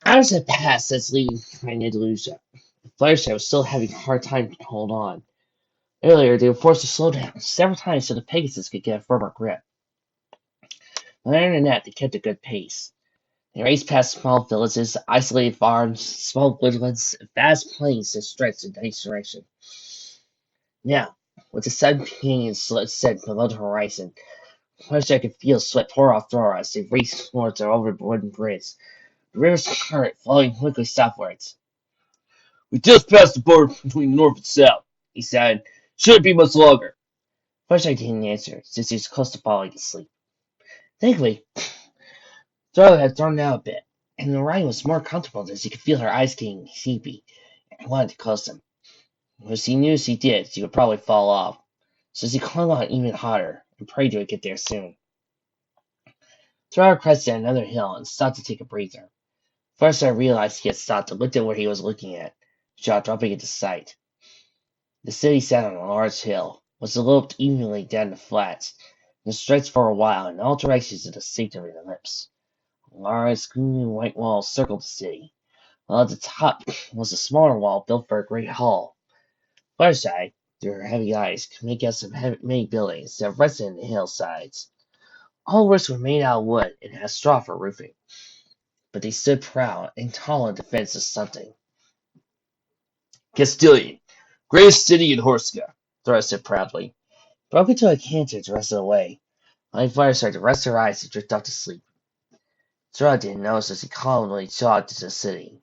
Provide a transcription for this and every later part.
Hours had passed since leaving behind Andalusia. Fluttershy was still having a hard time to hold on. Earlier, they were forced to slow down several times so the Pegasus could get a firmer grip. On the net, they kept a good pace. They raced past small villages, isolated farms, small woodlands, and vast plains that stretched in each direction. Now, with the sun beginning to set below the horizon, Fluttershy could feel sweat pour off Dora as they raced towards the over wooden bridge. The river's current flowing quickly southwards. "We just passed the border between north and south," he said. "Shouldn't be much longer." Fluttershy didn't answer, since he was close to falling asleep. Thankfully, Dora had thrown out a bit, and the ride was more comfortable as he could feel her eyes getting sleepy, and wanted to close them. Because he knew if he did, she would probably fall off, so he clung on even harder, and prayed he would get there soon. Dora crested another hill and stopped to take a breather. First I realized he had stopped and looked at where he was looking at, jaw dropping into sight. The city sat on a large hill, was sloped evenly down the flats, and stretched for a while in all directions in the shape of an ellipse. A large, gleaming white wall circled the city, while at the top was a smaller wall built for a great hall. Fluttershy, through her heavy eyes, could make out many buildings that rested in the hillsides. All of which were made out of wood and had straw for roofing, but they stood proud and tall in defense of something. "Castilian, greatest city in Horska," Thor said proudly. Broke into a canter the rest of the way. Letting Fluttershy to rest her eyes and drift off to sleep. Zora didn't notice as he calmly jogged into the city.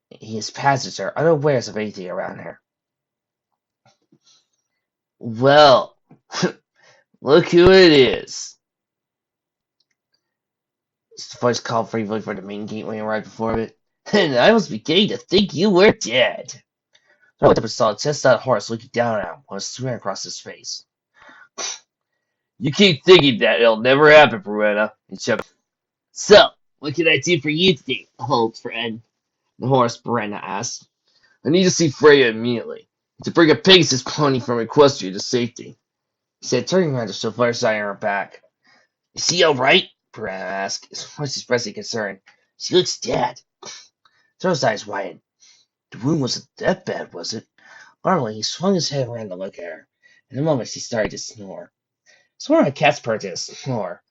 His passengers are unawares of anything around her. "Well, look who it is," the voice called briefly from the main gateway right before it. "And I was beginning to think you were dead." Zora looked up and saw just that horse looking down at him with a sneer across his face. "You keep thinking that it'll never happen, Bruetta," he chuckled. "So, what can I do for you today, old friend?" the horse Brenda asked. "I need to see Freya immediately, to bring a Pegasus pony from Equestria to safety," he said, turning around to show Fluttershy on her back. "Is she all right?" Brenda asked, his voice expressing concern. "She looks dead." Zora's eyes widened. The wound wasn't that bad, was it? Finally, he swung his head around to look at her. In a moment, she started to snore. Swore a cat's purr to snore.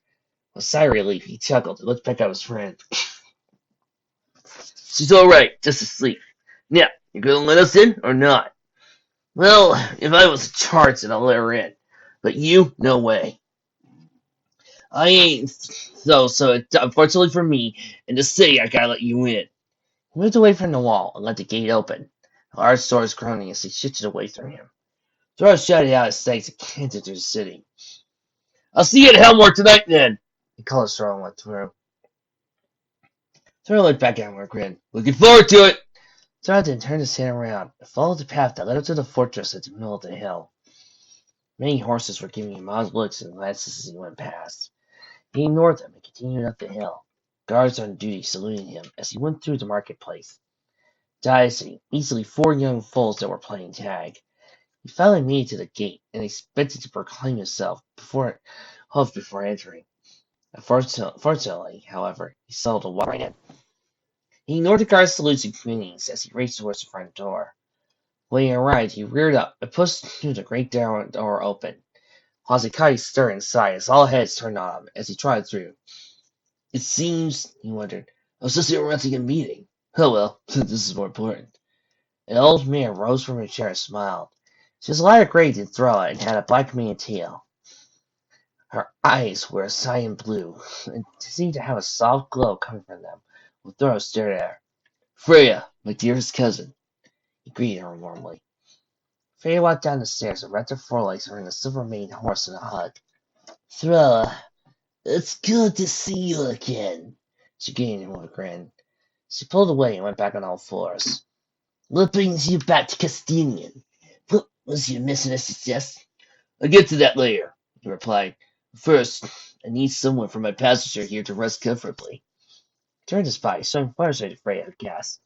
With a sigh of relief, he chuckled and looked back at his friend. "She's all right, just asleep. Now, you gonna let us in or not?" "Well, if I was in charge, then I'd let her in. But you, no way." "I ain't, though, so unfortunately for me, in the city, I gotta let you in." He moved away from the wall and let the gate open. The large doors groaning as he shifted away from him. Zora shouted out his thanks and cantered through the city. "I'll see you at Helmore tonight, then," he called as Zora went through. Zora looked back at him with a grin. "Looking forward to it." Zora then turned his head around and followed the path that led up to the fortress at the middle of the hill. Many horses were giving him odd looks and glances as he went past. He ignored them and continued up the hill, guards on duty saluting him as he went through the marketplace. Dicing easily 4 young foals that were playing tag. He finally made it to the gate and expected to proclaim himself before entering. Fortunately, however, he saw the walk right in. He ignored the guard's salutes and greetings as he raced towards the front door. When he arrived, he reared up and pushed through the great door open. Hazukai stirred inside as all heads turned on him as he trotted through. "It seems," he wondered, "I was just interrupting a meeting. Oh well, this is more important." An old man rose from her chair and smiled. She was lighter gray than Throa and had a black mane and tail. Her eyes were a cyan blue, and seemed to have a soft glow coming from them, when Throa stared at her. "Freya, my dearest cousin," he greeted her warmly. Freya walked down the stairs and wrapped her forelegs around the silver-maned horse in a hug. "Throa, it's good to see you again," she greeted him with a grin. She pulled away and went back on all fours. "What brings you back to Castilian? What was your mission to suggest?" "I'll get to that later," he replied. "First, I need someone for my passenger here to rest comfortably." He turned his body, showing Fluttershy to Freya, who gasped.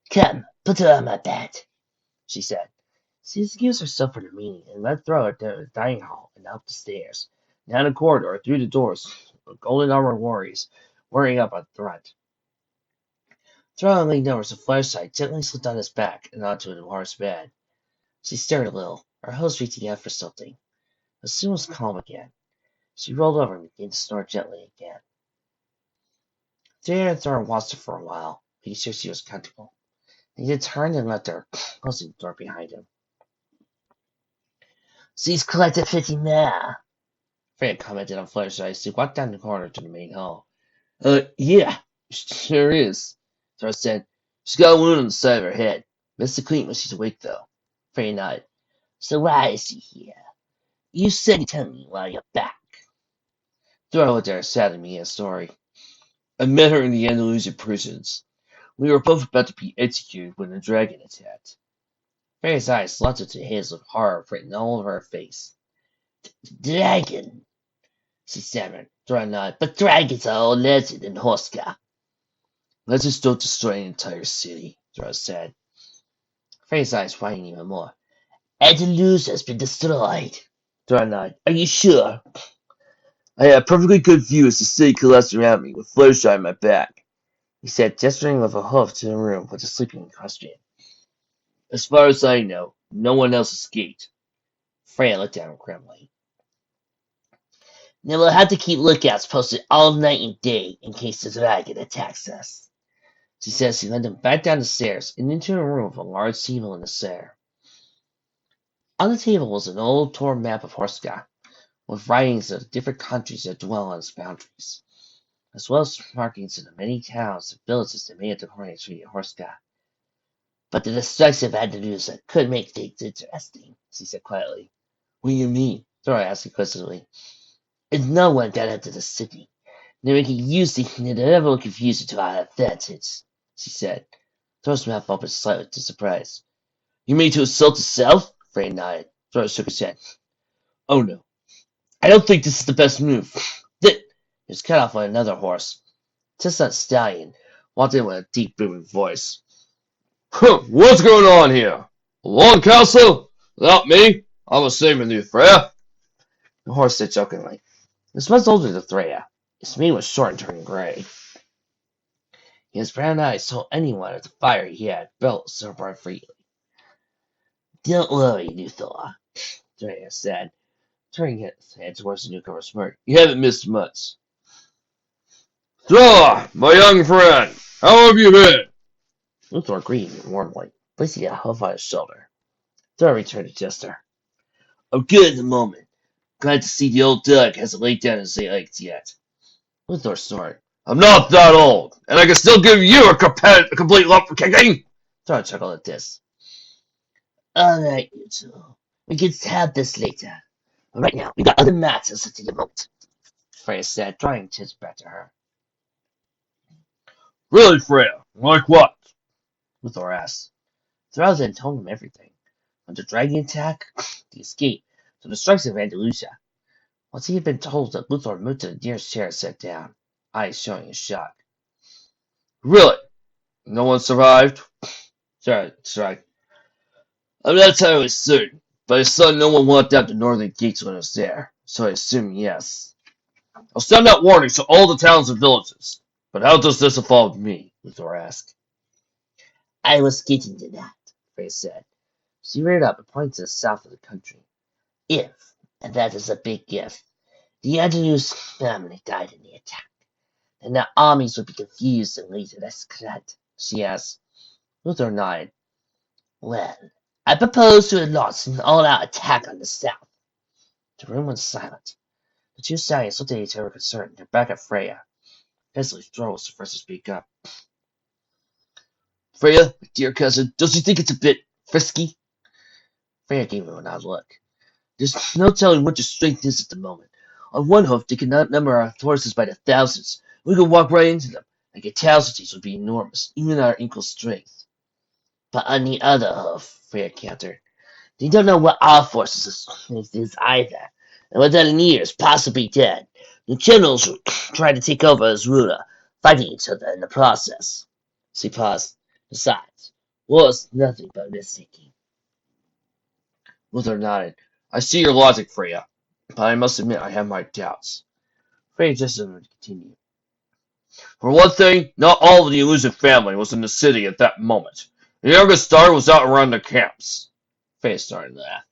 "Come, put her on my bed," she said. She excused herself for the meeting and led Throa to the dining hall and up the stairs, down the corridor, through the doors, with golden armored warriors whirring up on front. Thornton leaned over as the flashlight gently slipped on his back and onto the horse bed. She stared a little, her hose reaching out for something. But soon was calm again. She rolled over and began to snore gently again. There, Thornton watched her for a while, making sure she was comfortable. He then turned and left her, closing the door behind him. "She's collected 50 now," Freya commented on flashlight as he walked down the corridor to the main hall. Yeah, sure is," Thor said. "She's got a wound on the side of her head. Missed the clean when she's awake, though." Freya nodded. "So why is she here? You said you'd tell me while you're back." Thor looked at her sadly and began a story. "I met her in the Andalusian prisons. We were both about to be executed when a dragon attacked." Freya's eyes slunted to his with horror written all over her face. "Dragon," she stammered. Thor nodded. "But dragons are all legend in Horska." "Legends don't destroy an entire city," Thor said. Freya's eyes widened even more. "Andalusia has been destroyed." Thor nodded. "Are you sure?" "I had a perfectly good view as the city collapsed around me, with flashlight on my back," he said, gesturing with a hoof to the room with the sleeping equestrian. "As far as I know, no one else escaped." Freya looked at him grimly. "Then we'll have to keep lookouts posted all night and day in case the dragon attacks us," she said as she led him back down the stairs and into a room with a large table in the center. On the table was an old torn map of Horska, with writings of the different countries that dwell on its boundaries, as well as markings of the many towns and villages that made up the Horny Treaty of Horska. "But the destruction of Andalusia could make things interesting," she said quietly. "What do you mean?" Thor asked inquisitively. "If no one got into the city, then we can use the inevitable confusion to our advantage," she said. Thor's mouth opened slightly to surprise. "You mean to assault the south?" Freya nodded. Thor shook his head. "Oh no. I don't think this is the best move." He was cut off by another horse. Chestnut Stallion walked in with a deep, booming voice. "What's going on here? A long council? Without me? I was saving you, Freya." The horse said jokingly. This was older than Freya. His mane was short and turning gray. His brown eyes told anyone of the fire he had built so bright freely. "Don't worry, new Thor," Freya said, turning his head towards the newcomer's smirk. "You haven't missed much." "Thor, my young friend, how have you been?" Luthor greeted him warmly, placing a hoof on his shoulder. Thor returned the gesture. "I'm good at the moment. Glad to see the old Doug hasn't laid down his eggs yet." Luthor snorted. "I'm not that old, and I can still give you a complete lump for kicking." Thor chuckled at this. "All right, you two. We can have this later. But right now, we got other matters to devote," Freya said, drawing his back to her. "Really, Freya? Like what?" Luthor asked. Thor then told him everything. From the dragon attack, the escape, to the strikes of Andalusia. Once he had been told that, Luthor moved to the nearest chair and sat down, eyes showing his shock. "Really? No one survived?" Sorry. "I'm not entirely certain, but I saw no one walked out the northern gates when I was there, so I assume yes." "I'll send out warnings to all the towns and villages. But how does this involve me?" Luthor asked. "I was getting to that," Freya said. She reared up and pointed to the south of the country. "If, and that is a big if, the Andalus family died in the attack, then their armies would be confused and lead to Escalade," she asked. Luthor nodded. "Well, I propose to launch an all-out attack on the south." The room was silent. The two stallions looked at each other concerned, then back at Freya. Eventually, Thor was the first to speak up. "Freya, my dear cousin, don't you think it's a bit frisky?" Freya gave him an odd look. "There's no telling what your strength is at the moment. On one hoof, they can outnumber our forces by the thousands. We could walk right into them, and your casualties would be enormous, even at our equal strength." "But on the other hoof," Freya countered, "they don't know what our forces is either, and within years, possibly dead. The generals will try to take over as ruler, fighting each other in the process." She paused. "Besides, war is nothing but risk-taking." Luthor nodded. "I see your logic, Freya, but I must admit I have my doubts." Freya gestured him to continue. For one thing, not all of the elusive family was in the city at that moment. The youngest daughter was out around the camps. Faye started to laugh.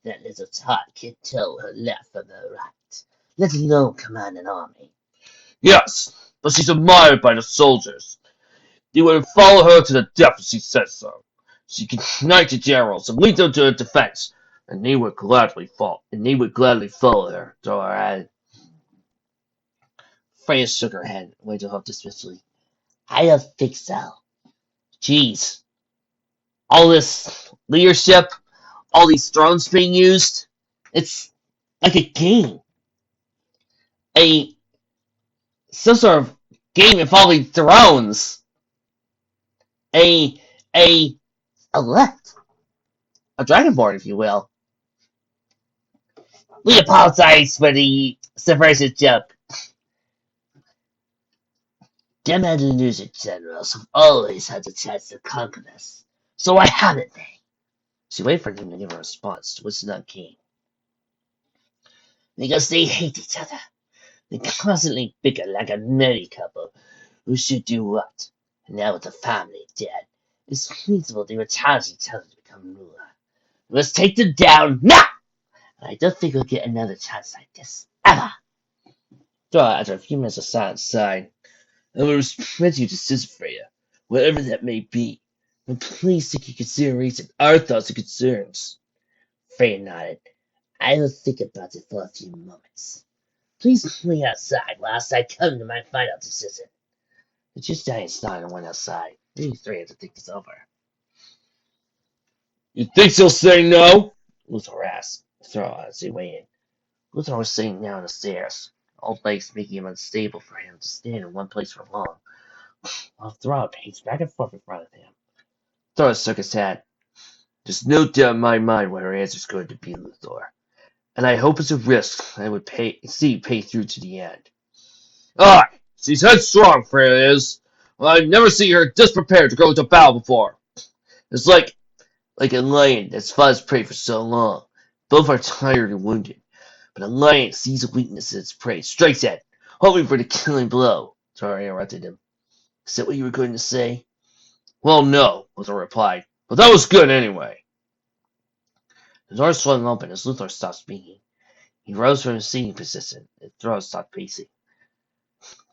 That little tot can tell her left from her right, let alone command an army. Yes, but she's admired by the soldiers. They would follow her to the death if she said so. She can unite the generals and lead them to a defense, and they would gladly follow her. Dora added. Freya shook her head and waved her up dismissively. I don't think so. Jeez, all this leadership, all these thrones being used, it's like a game. A some sort of game involving thrones. A a elect. A dragonborn, if you will. We apologize for the subversive joke. Them and the news generals have always had the chance to conquer us. So why haven't they? She waited for him to give a response, to which none came. Because they hate each other. They constantly bicker like a married couple who should do what. And now with the family dead, it's feasible they would challenge each other to become ruler. We must take them down now! And I don't think we'll get another chance like this, ever. Dora, after a few minutes of silence, sighed. I will respect your decision, Freya, whatever that may be. But please take into consideration our thoughts and concerns. Freya nodded. I will think about it for a few moments. Please wait outside whilst I come to my final decision. The two giants nodded and went outside. These three had to think this over. You think she'll say no? Luthor asked. Thor as he waited. Luthor was sitting down the stairs, all legs making him unstable for him to stand in one place for long, while Thor paced back and forth in front of him. Thor shook his head. There's no doubt in my mind what her answer's going to be, Luthor. And I hope it's a risk I would pay through to the end. Aye, she's headstrong, Freya is. Well, I've never seen her disprepared to go to battle before. It's like a lion that's fought its prey for so long. Both are tired and wounded, but a lion sees a weakness in its prey, strikes at it, hoping for the killing blow. Thor interrupted him. Is that what you were going to say? Well, no, Luthor replied. But that was good anyway. The door swung open as Luthor stopped speaking. He rose from his seating position, and Thor stopped pacing.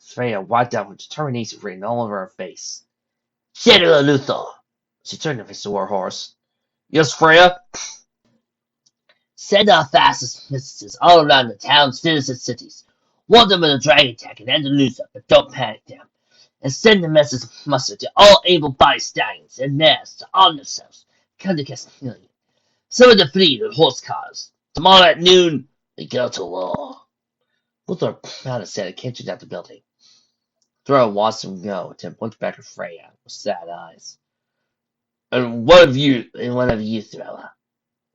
Freya walked out with determination written all over her face. General Luthor! She turned to face the warhorse. Yes, Freya? Send our fastest messages all around the towns, villages, and cities. Warn them of the dragon attack and end the news up, but don't panic them. And send the message of muster to all able-bodied stallions and mares to arm themselves. Come to Castilian. Summon the fleet with horse cars. Tomorrow at noon, we go to war. Luthor bowed his head and cantered out the building. Thor watched him go, then looked back at Freya with sad eyes. And what of you, Thor?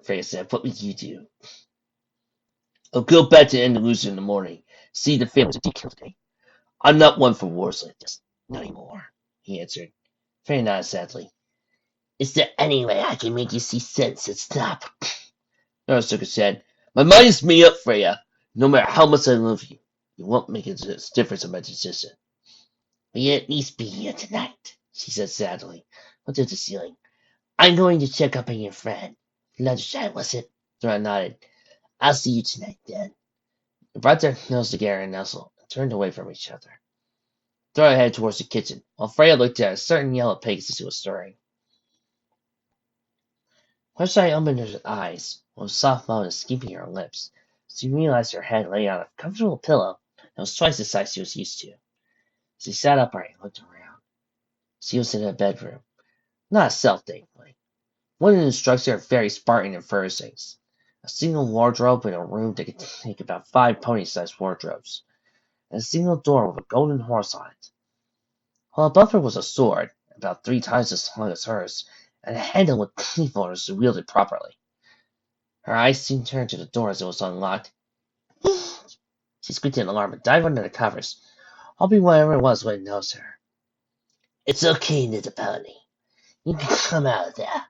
Freya said, what would you do? I'll go back to Andalusia in the morning. See the families of killed today. I'm not one for wars like this. Not anymore, he answered. Freya nodded sadly. Is there any way I can make you see sense and stop? Thor shook his head. My mind's made up, Freya. No matter how much I love you, you won't make a difference in my decision. Will you at least be here tonight? She said sadly. Went to the ceiling. I'm going to check up on your friend. Lunchtime, was it? Thor nodded. I'll see you tonight, then. They brought their nose together and nestled, and turned away from each other. Thor headed towards the kitchen, while Freya looked at a certain yellow Pegasus who was stirring. Sunshine opened her eyes, with a soft moan escaping her lips. She realized her head lay on a comfortable pillow that was twice the size she was used to. She sat upright and looked around. She was in a bedroom. Not a cell, thankfully. One of the structures are very Spartan and furnishings. A single wardrobe in a room that could take about 5 pony-sized wardrobes, and a single door with a golden horse on it. While above her was a sword, about 3 times as long as hers, and a handle with cleave holders to wield it properly. Her eyes soon turned to the door as it was unlocked. She squeaked in alarm and dived under the covers, hoping whatever it was wouldn't notice her. It's okay, little pony. You can come out of there.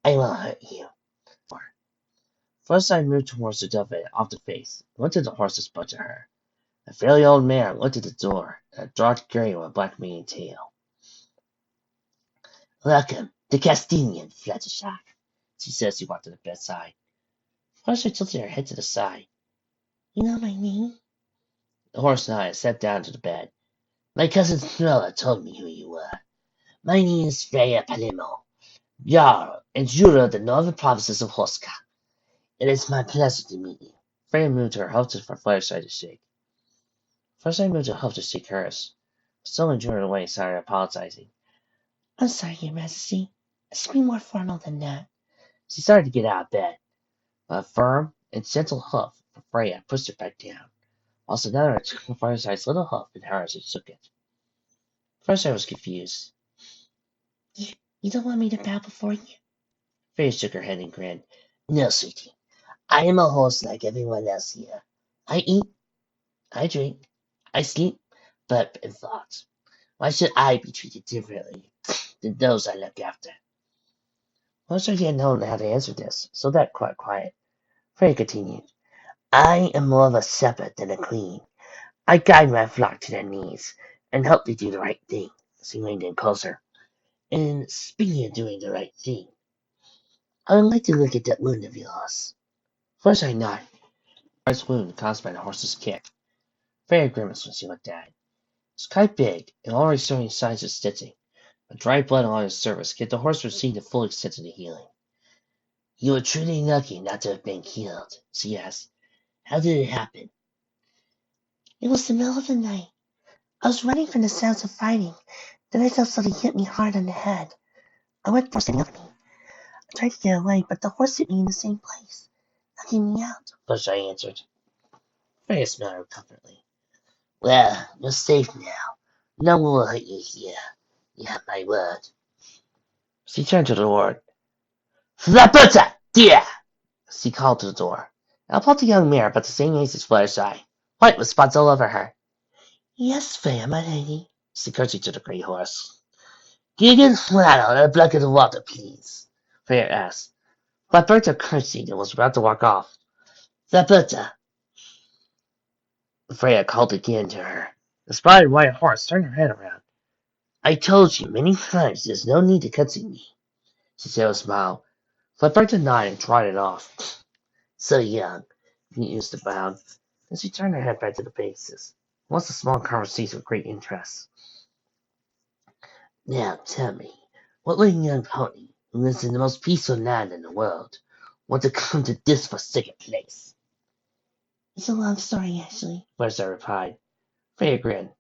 I won't hurt you. First I moved towards the duvet off the face, and went to the horse's butt to her. A fairly old man looked at the door, a dark gray with a black mane and tail. Welcome, the Castilian, Fluttershy, she said as she walked to the bedside. Fluttershy tilted her head to the side. You know my name? The horse nodded and sat down to the bed. My cousin Thrilla told me who you were. My name is Freya Palimo, Jarl and Jura of the northern provinces of Huasca. It is my pleasure to meet you. Freya moved her helped for Fluttershy to shake. Fluttershy moved her help to shake hers. Still enduring away and started apologizing. I'm sorry, Your Majesty. I should be more formal than that. She started to get out of bed. A firm and gentle hoof from Freya pushed her back down. Also, another took from Fluttershy's little hoof in hers and shook it. Fluttershy was confused. You don't want me to bow before you? Freya shook her head and grinned. No, sweetie. I am a horse like everyone else here. I eat, I drink, I sleep, but in thought. Why should I be treated differently than those I look after? Fluttershy didn't know how to answer this, so that quite quiet. Freya continued. I am more of a shepherd than a queen. I guide my flock to their needs and help they do the right thing. She leaned in closer. And speaking of doing the right thing, I would like to look at that wound of yours. First I nodded. First wound caused by the horse's kick. Freya grimaced when she looked at it. It was quite big and already showing signs of stitching. But dry blood along his surface kept the horse from seeing the full extent of the healing. You were truly lucky not to have been killed, she asked. How did it happen? It was the middle of the night. I was running from the sounds of fighting. Then I felt something hit me hard on the head. I went for standing up me. I tried to get away, but the horse hit me in the same place, knocking me out. Busheye answered. Freya smiled comfortably. Well, you're safe now. No one will hurt you here. You have my word. She turned to the Lord. Flaputa! Dear! She called to the door. I'll put the young mare about the same age as Fluttershy, white with spots all over her. Yes, Freya, my lady. She curtsied to the grey horse. Gigan flannel and a bucket of water, please, Freya asked. Flapperta curtsied and was about to walk off. Flapperta! Freya called again to her. The spotted white horse turned her head around. I told you many times there's no need to curtsy me, she said with a smile. Flapperta nodded and trotted off. So young, he used to bound. Then she turned her head back to the faces. Once a small conversation with great interest. Now tell me, what little young pony, who lives in the most peaceful land in the world, want to come to this forsaken place? It's a long story, actually, Fluttershy replied. Freya grinned.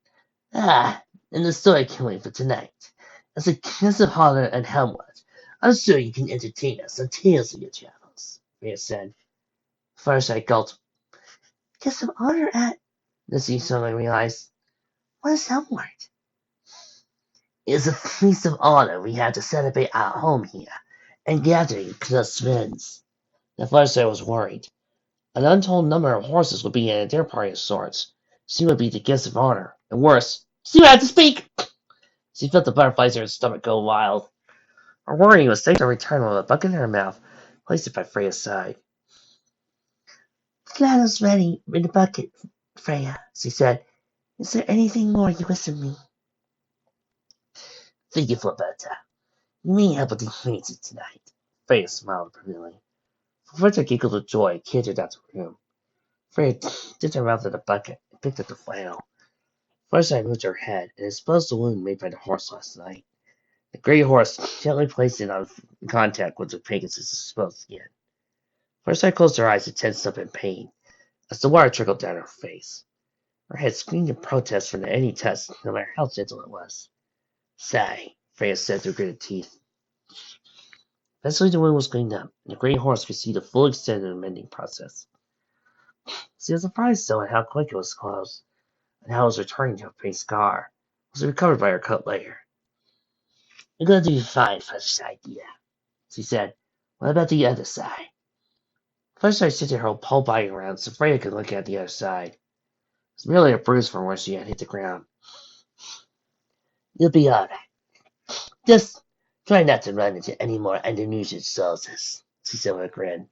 Ah, and the story can wait for tonight. As a kiss of Holler and Helmwood, I'm sure you can entertain us on tales of your travels, Freya said. Fluttershy gulped. Kiss of honor at... Then she suddenly realized. What is Helmwood? It's a feast of honor we have to celebrate our home here, and gathering close friends. The Fluttershy was worried. An untold number of horses would be at their party of sorts. She would be the guest of honor, and worse, she would have to speak! She felt the butterflies in her stomach go wild. Her worry was safe to return with a bucket in her mouth, placed it by Freya's side. The flannel's ready in the bucket, Freya, she said. Is there anything more you wish of me? Thank you, Flabetta. You may help with the ingredients tonight. Freya smiled approvingly. Flabetta giggled with joy and cantered out the room. Freya dipped her mouth in the bucket and picked up the flannel. First I moved her head and exposed the wound made by the horse last night. The gray horse gently placed it on contact with the Pegasus' exposed skin. First I closed her eyes and tensed up in pain as the water trickled down her face. Her head screamed in protest from any test, no matter how gentle it was. Sigh, Freya said through gritted teeth. Eventually the wound was cleaned up, and the gray horse could see the full extent of the mending process. She was surprised, though, at how quick it was closed, and how it was returning to a faint scar. It was recovered by her cut later. You're going to do fine, First idea, she said. What about the other side? First I shifted her whole body around so Freya could look at the other side. It was merely a bruise from where she had hit the ground. You'll be all right. Just try not to run into any more Indonesian soldiers, she said with a grin.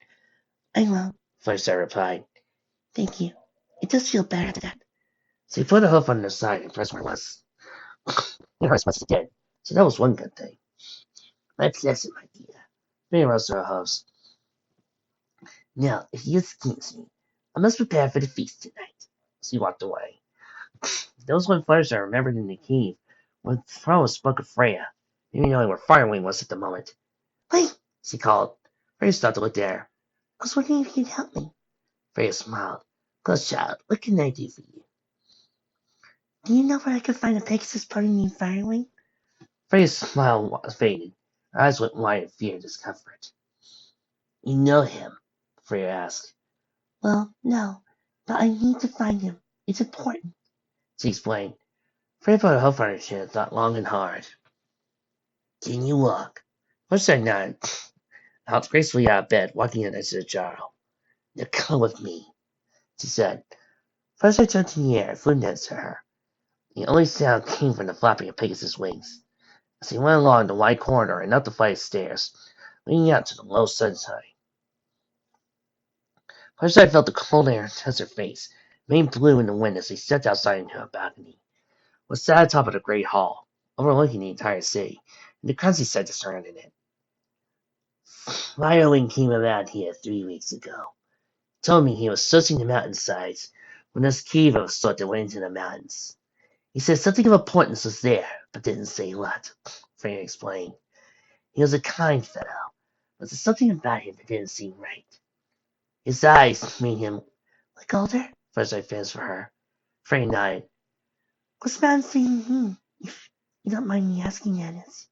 I won't, First I replied. Thank you. It does feel better after that. So he put a hoof on the side and pressed more or less. It hurts once again, so that was one good thing. That's an idea. Freya rose to her hoofs. Now, if you excuse me, I must prepare for the feast tonight. So he walked away. Those one fighters I remembered in the cave when Frodo spoke of Freya, even knowing where Firewing was at the moment. Wait, she called. Freya stopped to look at her. I was wondering if you could help me. Freya smiled. Good child, what can I do for you? Do you know where I could find a Pegasus pony named Firewing? Freya's smile faded. Her eyes went wide in fear and discomfort. You know him? Freya asked. Well, no, but I need to find him. It's important, she explained. Freya put her hoof on her chin and thought long and hard. Can you walk? First nodded. Hopped gracefully out of bed, walking in to the jarl. Now come with me, she said. First I turned to the air and flew next to her. The only sound came from the flapping of Pegasus' wings. As he went along the wide corridor and up the flight of stairs, leading out to the low sunshine. First I felt the cold air touch her face, made blue in the wind as they stepped outside into a balcony. Was sat atop of the great hall, overlooking the entire city, and the countryside that surrounded it. Firewing came about here 3 weeks ago. Told me he was searching the mountainsides when this cave of a sort that went into the mountains. He said something of importance was there, but didn't say what. Freya explained. He was a kind fellow, but there's something about him that didn't seem right. His eyes made him look older. First I fenced for her. Freya nodded. What's mountain thing mean? If you don't mind me asking, Yanis.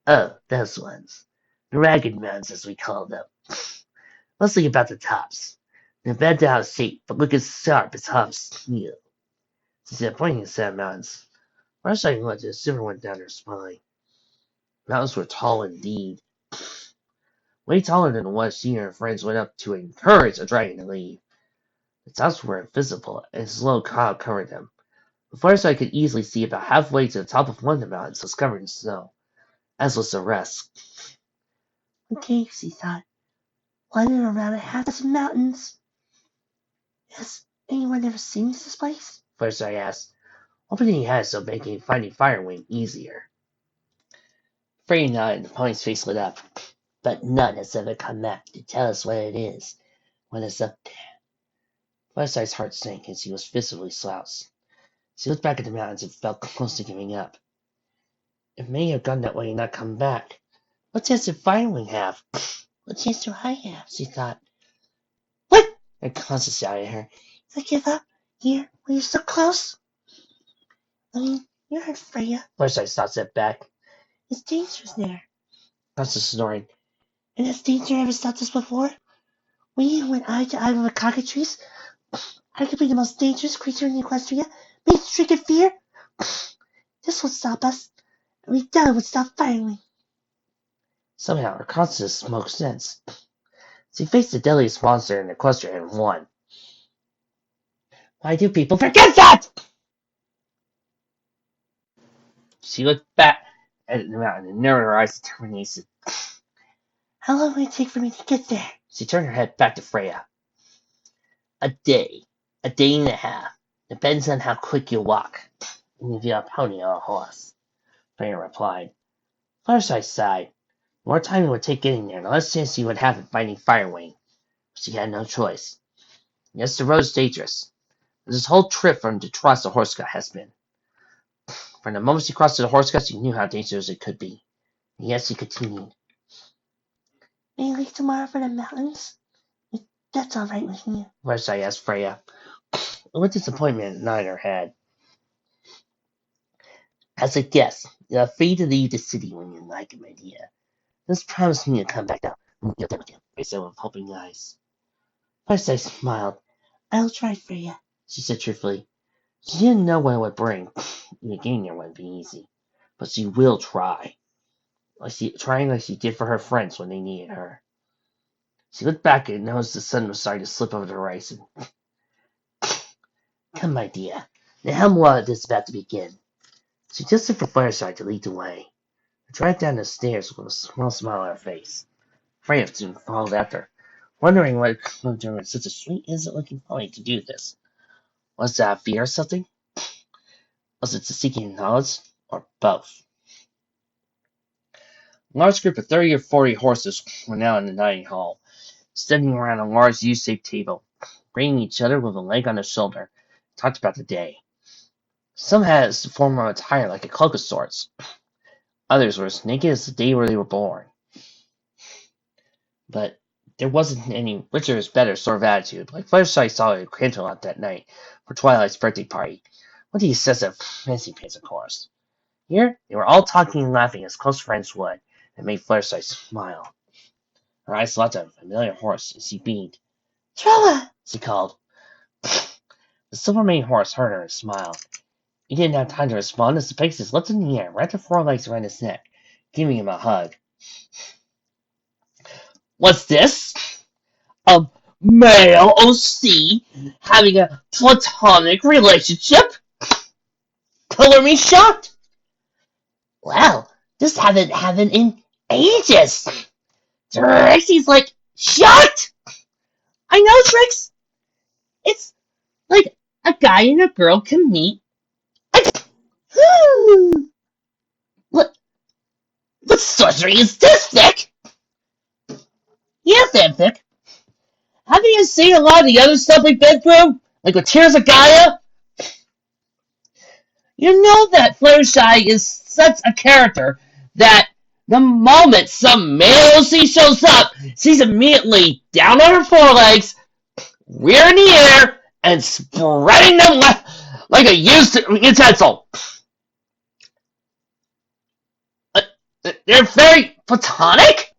Oh, those ones. The ragged mountains, as we call them. Mostly about the tops. They're bent out of shape, but look as sharp as half steel. She said, pointing at the mountains. First I looked, a shiver went down her spine. Mountains were tall indeed. Way taller than the one she and her friends went up to encourage a dragon to leave. The tops were invisible, and a slow cloud covered them. Before I could easily see about halfway to the top of one of the mountains was covered in snow, as was the rest. Okay, she thought. Wandering around half dozen mountains. Has anyone ever seen this place? First I asked, hoping he had so making finding Firewing easier. Freya nodded and the pony's face lit up. But none has ever come back to tell us what it is when it's up there. Firesight's heart sank as he was visibly slouched. She looked back at the mountains and felt close to giving up. It may have gone that way and not come back. What chance did Firewing have? What chance do I have? She thought. What? Her conscience shouted at her. You give up here when you're so close? I mean, you heard Freya. Firesight stopped it back. It's dangerous there. Constance snoring. And has danger ever stopped us before? We went eye to eye with the cockatrice. Arguably the most dangerous creature in Equestria. Made stricken fear. This would stop us. And we thought it would stop Firewing. Somehow her conscience smoked sense. She faced the deadliest monster in Equestria and won. Why do people forget that? She looked back at the mountain and narrowed her eyes to determination. How long will it take for me to get there? She turned her head back to Freya. A day. A day and a half. Depends on how quick you walk. And if you're a pony or a horse. Freya replied. Fireside sighed. The more time it would take getting there, the less chance she would have of finding Firewing. She had no choice. Yes, the road is dangerous. But this whole trip from Detroit to Horska has been. From the moment she crossed to the Horska, she knew how dangerous it could be. And yet she continued. May you leave tomorrow for the mountains? If that's all right with you. Fireside asked Freya. With disappointment nodded her head. As a guest, you're free to leave the city when you like, my dear. Just promise me you'll come back now when you're done with you, Freya said with hoping eyes. Fireside smiled. I'll try, Freya, she said truthfully. She didn't know what it would bring. Even getting there wouldn't be easy. But she will try. Trying like she did for her friends when they needed her. She looked back and noticed the sun was starting to slip over the horizon. Come, my dear. The Hemlock is about to begin. She suggested for Fireside to lead the way. She dragged down the stairs with a small smile on her face. Freya soon followed after, wondering what it could do with such a sweet, innocent-looking pony to do this. Was that fear or something? Was it seeking knowledge, or both? A large group of 30 or 40 horses were now in the dining hall, standing around a large U-shaped table, greeting each other with a leg on the shoulder, talked about the day. Some had the form of attire like a cloak of sorts. Others were as naked as the day where they were born. But there wasn't any richer is better sort of attitude, like Fluttershy saw at Canterlot that night for Twilight's birthday party, with the excessive fancy pants, of course. Here, they were all talking and laughing as close friends would, and made Fluttershy smile. Her eyes locked on a familiar horse, and she beamed. "Trella!" she called. The silver-maned horse heard her and smiled. He didn't have time to respond as the Pegasus leapt in the air, wrapped her forelegs around his neck, giving him a hug. "What's this? A male OC having a platonic relationship? Color me shocked. Well, this haven't happened in ages. Trixie's like, shocked! I know, Trix. It's like a guy and a girl can meet. What sorcery is this, Vic? Yeah, Fanfic. Haven't you seen a lot of the other stuff we've been through? Like with Tears of Gaia? You know that Fluttershy is such a character that the moment some male OC shows up, she's immediately down on her forelegs, rear in the air, and spreading them like a used utensil. They're very platonic?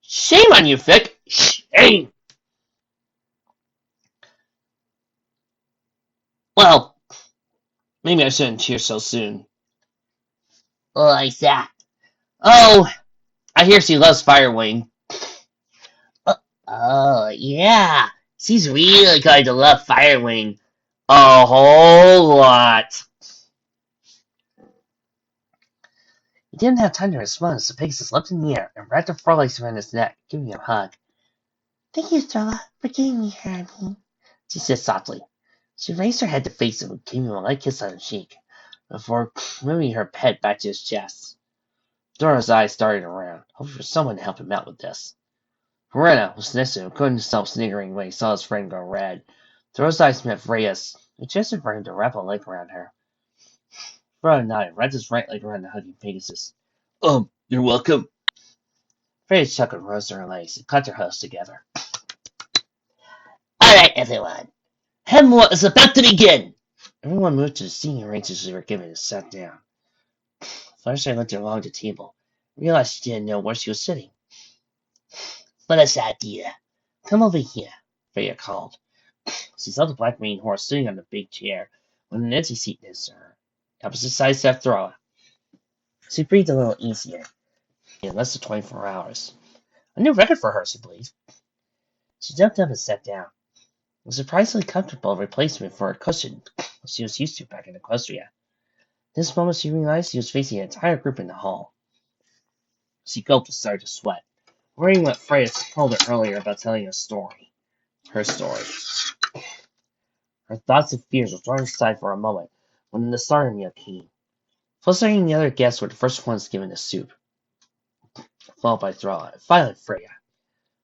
Shame on you, Vic. Shame. Well, maybe I shouldn't cheer so soon. Like that. Oh, I hear she loves Firewing. Oh, yeah. She's really going to love Firewing a whole lot. He didn't have time to respond as the Pegasus leapt in the air and wrapped her forelegs around his neck, giving him a hug. Thank you, Stella, for getting me here, she said softly. She raised her head to face him and gave him a light kiss on the cheek, before moving her head back to his chest. Dora's eyes darted around, hoping for someone to help him out with this. Verena was next to him, couldn't stop sniggering when he saw his friend go red. Dora's eyes met Freya's, and gestured for him to wrap a leg around her. Freya nodded, wrapped his right leg around the hugging Pegasus. You're welcome. Freya chuckled and rose to her legs and clapped her hooves together. Alright, everyone. Hemlock is about to begin! Everyone moved to the seating arrangements they were given and sat down. Fluttershy looked along the table, and realized she didn't know where she was sitting. Let us idea. Come over here, Freya called. She saw the black maned horse sitting on the big chair, with an empty seat next to her, opposite side Seth Thrower. She breathed a little easier. In less than 24 hours. A new record for her, she believed. She jumped up and sat down. It was a surprisingly comfortable replacement for a cushion she was used to back in Equestria. This moment she realized she was facing an entire group in the hall. She gulped and started to sweat, worrying what Freya told her earlier about telling a story. Her story. Her thoughts and fears were thrown aside for a moment when the starter meal came. Fluttershy and the other guests were the first ones given the soup, followed by Thrall, and finally Freya.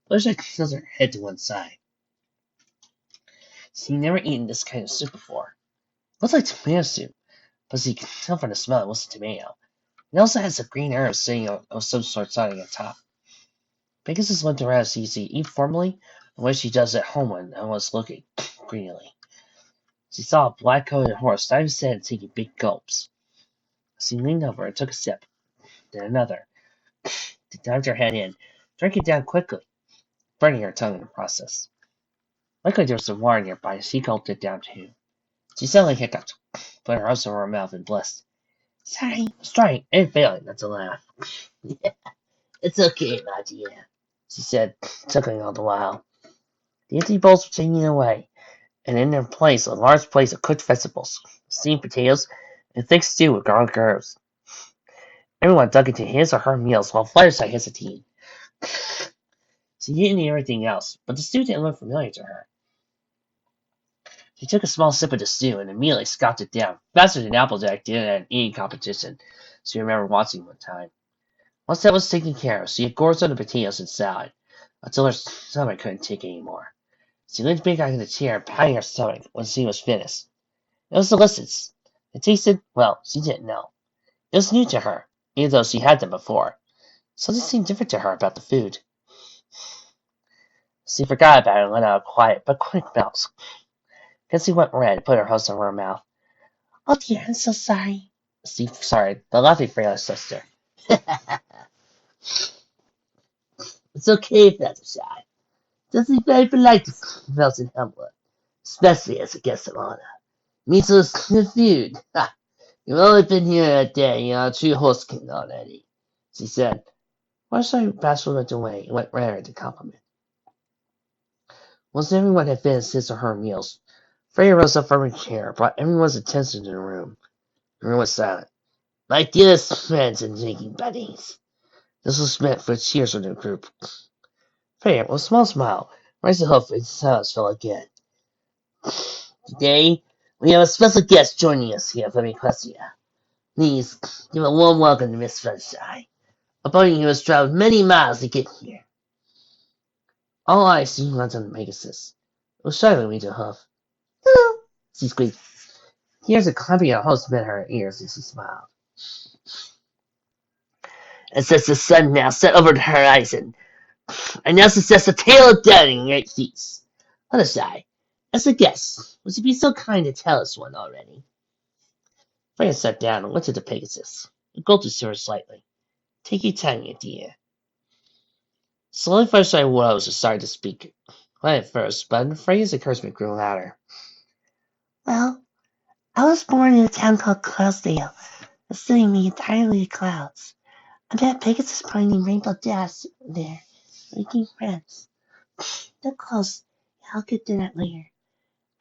Fluttershy tilted her head to one side. She'd never eaten this kind of soup before. It looked like tomato soup, but she could tell from the smell it wasn't tomato. It also had some green herbs sitting of some sort sitting on top. Pegasus looked around to see if she eat formally, the way she does at home when no one's looking, greedily. She saw a black-coated horse dive his head and taking big gulps. She leaned over and took a sip, then another. She dived her head in, drank it down quickly, burning her tongue in the process. Luckily there was some water nearby, she gulped it down too. She suddenly hiccuped, put her arms over her mouth and blessed. Sorry, I was trying and failing not to laugh. It's okay, my dear, she said, chuckling all the while. The empty bowls were taken away, and in their place a large plate of cooked vegetables, steamed potatoes, and thick stew with garlic herbs. Everyone dug into his or her meals while Fluttershy hesitated. She didn't eat everything else, but the stew didn't look familiar to her. She took a small sip of the stew and immediately scoffed it down, faster than Applejack did at an eating competition she remembered watching one time. Once that was taken care of, she gorged on the potatoes and salad, until her stomach couldn't take any more. She leaned back on the chair, patting her stomach when she was finished. It was delicious. It tasted, well, she didn't know. It was new to her, even though she had them before. Something seemed different to her about the food. She forgot about it and let out a quiet but quick belch. She went red and put her host over her mouth. Oh dear, I'm so sorry. Sorry, the laughing for your sister. It's okay if that's a shy. Doesn't very polite to Melton Hamlet, especially as a guest of honor. Means it's good food. Ha! You've only been here a day, you're a true host king already, she said. Once I bashfully went away and went rare to compliment. Once everyone had finished his or her meals, Freya rose up from her chair, brought everyone's attention to the room. The room was silent. My dearest friends and drinking buddies. This was meant for cheers from the group. Freya, with a small smile, raised her hoof and silence fell again. Today, we have a special guest joining us here from Equestria. Please give a warm welcome to Miss Sunshine, a pony who has traveled many miles to get here. All eyes seemed on the Pegasus. It was silently to Huff. Hello, she squeaked. Tears of clapping her host met her ears as she smiled. And since the sun now set over the horizon, I now suggest a tale of daring and great feats. Let us die. As a guest, would you be so kind to tell us one already? Freya sat down and looked at the Pegasus. It gulped to her slightly. Take your time, you dear. Slowly Firefly rose and started to speak. Quiet at first, but Freya's encouragement grew louder. Well, I was born in a town called Cloudsdale, a city made entirely of clouds. I met Pegasus Pony named Rainbow Dash there, making friends. They're close. I'll get to that later.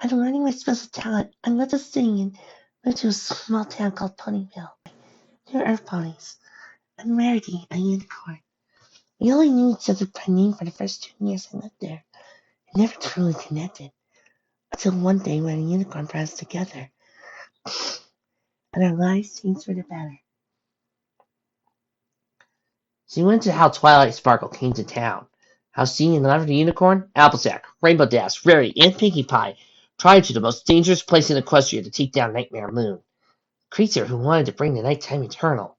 I'm learning my special talent. I'm not just sing and moved to a small town called Ponyville. They're Earth Ponies. I'm Rarity, a unicorn. We only knew each other by name for the first 2 years I lived there. We never truly connected. Until one day when a unicorn brought us together. And our lives changed for the better. She went to how Twilight Sparkle came to town. How she and the Unicorn, Applejack, Rainbow Dash, Rarity, and Pinkie Pie tried to the most dangerous place in Equestria to take down Nightmare Moon, a creature who wanted to bring the nighttime eternal.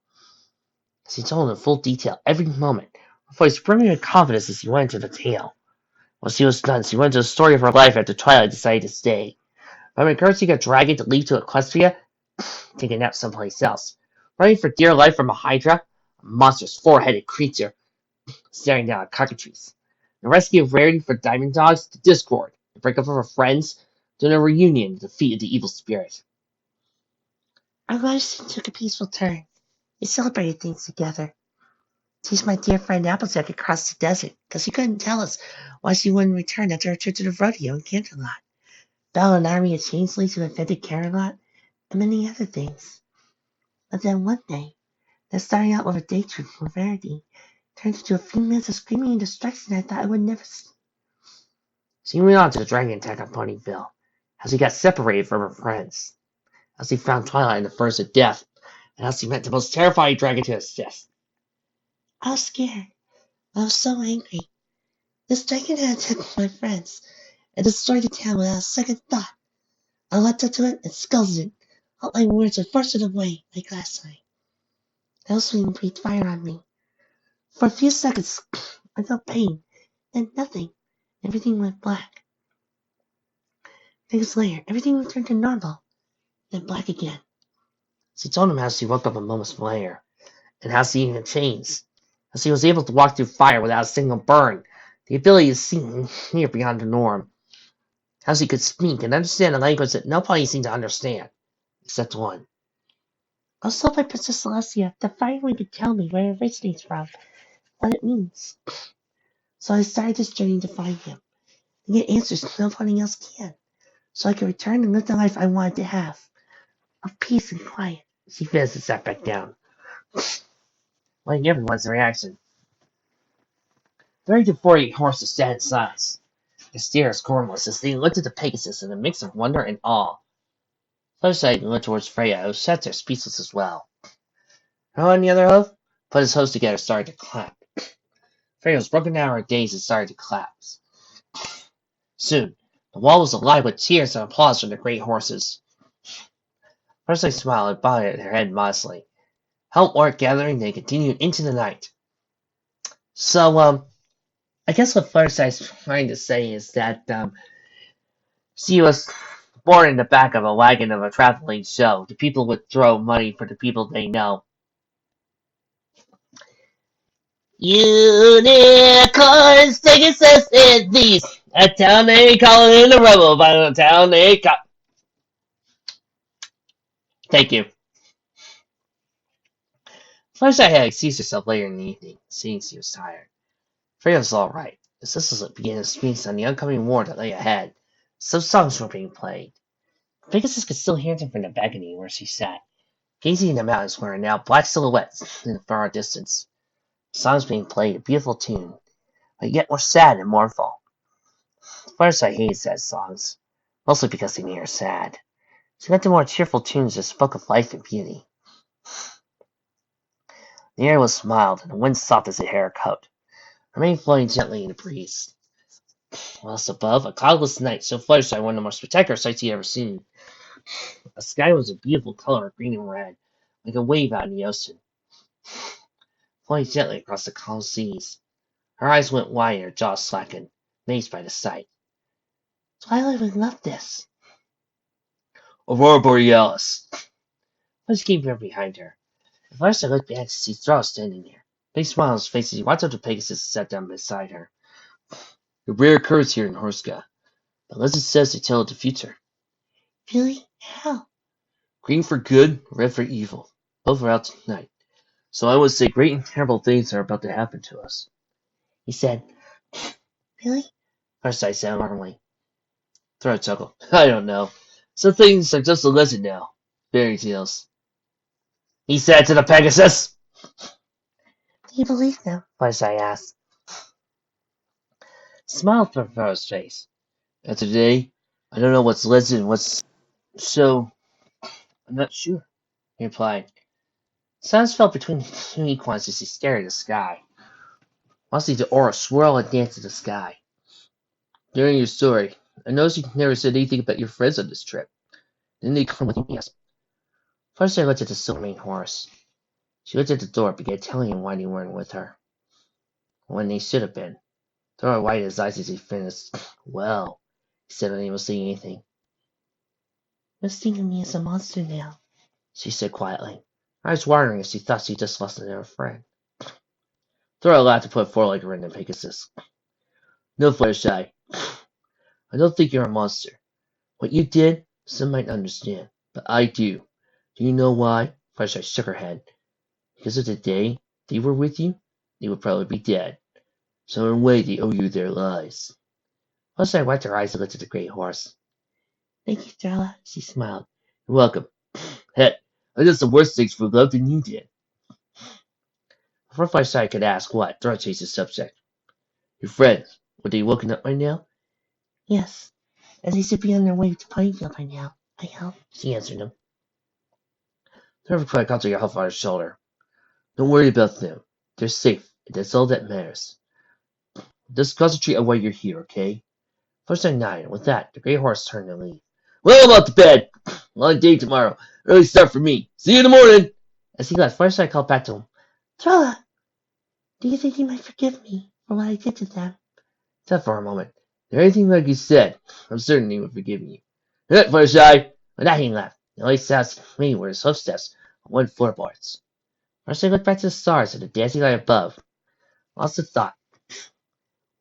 She told in full detail every moment, her voice brimming with confidence as she went into the tale. When she was done, she went into the story of her life after Twilight decided to stay. From encouraging a dragon to leave to Equestria, take a nap someplace else, running for dear life from a Hydra, a monstrous four-headed creature, staring down at cockatrices. The rescue of Rarity for Diamond Dogs to Discord, the breakup of her friends, to a reunion to defeat the evil spirit. Our lives soon took a peaceful turn. We celebrated things together. Teased my dear friend Applejack across the desert, because she couldn't tell us why she wouldn't return after her trip to the rodeo in Canterlot. Battled an army of changelings who infected Carolot, and many other things. But then one day, that starting out with a day trip from Rarity, turned into a few minutes of screaming and destruction I thought I would never see. She went on to the dragon attack on Ponyville, how she got separated from her friends, how she found Twilight in the Furnace of Death, and how she met the most terrifying dragon to exist. I was scared. I was so angry. This dragon had attacked my friends and destroyed the town without a second thought. I leapt up to it and sculled it. All my words and forced it away like last night. Hellswing breathed fire on me. For a few seconds, I felt pain, then nothing. Everything went black. Seconds later, everything returned to normal, then black again. She told him how she woke up a moment later, and how she had changed. How she was able to walk through fire without a single burn, the ability to see and hear beyond the norm. How she could speak and understand a language that nobody seemed to understand, except one. I was told by Princess Celestia that finally could tell me where it originates from, what it means. So I started this journey to find him, and get answers nobody else can, so I could return and live the life I wanted to have, of peace and quiet. She finished and sat back down, letting everyone's reaction. 30 to 40 horses sat in silence. The steer is cornless as they looked at the Pegasus in a mix of wonder and awe. Fluttershy looked towards Freya, who sat there speechless as well. How on the other hoof? Put his hooves together, started to clap. Freya was broken down in her daze and started to collapse. Soon, the wall was alive with cheers and applause from the great horses. Fluttershy smiled and bowed her head modestly. Help work gathering, they continued into the night. So, I guess what Fluttershy's trying to say is that, she was born in the back of a wagon of a traveling show. The people would throw money for the people they know. Unicorns taking steps in these. A town they call it in the rubble, but a town they call. Thank you. Fluttershy had excused herself later in the evening, seeing she was tired. Freya was all right. The sisters began to speak on the oncoming war that lay ahead. Some songs were being played. Pegasus could still hear them from the balcony where she sat, gazing in the mountains where are now black silhouettes in the far distance. The songs being played, a beautiful tune, but yet more sad and mournful. Fluttershy hated sad songs, mostly because they made her sad. She went to more cheerful tunes that spoke of life and beauty. The air was mild, and the wind soft as a hair coat, her mane flowing gently in the breeze. Whilst above, a cloudless night showed Fluttershy one of the most spectacular sights he had ever seen. The sky was a beautiful color of green and red, like a wave out in the ocean, flowing gently across the calm seas. Her eyes went wide and her jaws slackened, amazed by the sight. Twilight would love this. Aurora Borealis. Fluttershy came from behind her. At first I looked back to see Thra standing there. Big smile on his face as he watched up the Pegasus and sat down beside her. It rare occurs here in Horska, but legend says they tell of the future. Really? How? Green for good, red for evil. Both are out tonight. So I would say great and terrible things are about to happen to us. He said, Really? Fluttershy said alarmingly. Thra chuckled. I don't know. Some things are just a legend now. Fairy tales. He said to the Pegasus. Do you believe them? Fluttershy asked. Smiled from Thra's face. After today, I don't know what's legend and what's so. I'm not sure, he replied. Silence fell between the two equines as he stared at the sky. Watching the aura swirl and dance in the sky. During your story, I noticed you never said anything about your friends on this trip. Didn't they come with you? Yes. First I looked at the silver-maned horse. She looked at the door and began telling him why they weren't with her. When they should have been. Thor widened his eyes as he finished. Well, he said, unable to say anything. You're thinking of me as a monster now, she said quietly. Her eyes watering as she thought she just lost another friend. Thor laughed to put a foreleg around the Pegasus. No, Fluttershy. I don't think you're a monster. What you did, some might understand, but I do. Do you know why? Fluttershy shook her head. Because of the day they were with you, they would probably be dead. So in a way, they owe you their lives. Fluttershy wiped her eyes and looked at the great horse. Thank you, Darla, she smiled. You're welcome. Heck, I did some worse things for love than you did. Before Fluttershy could ask what, Thor changed the subject. Your friends, were they woken up by now? Yes, and they should be on their way to Pineville by now, I hope, she answered him. Thor put a contact your on his shoulder. Don't worry about them. They're safe, and that's all that matters. Just concentrate on why you're here, okay? Fluttershy nodded, and with that, the great horse turned to leave. Well, I'm out to bed. Long day tomorrow. Early start for me. See you in the morning. As he left, Fluttershy called back to him. Trella, do you think you might forgive me for what I did to them? Thought for a moment. If anything like you said, I'm certain he would forgive you. Good, Fluttershy. With that he left. The only sounds me were his footsteps on wooden floorboards. Fluttershy looked back to the stars and the dancing light above, lost in thought,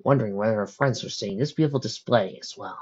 wondering whether her friends were seeing this beautiful display as well.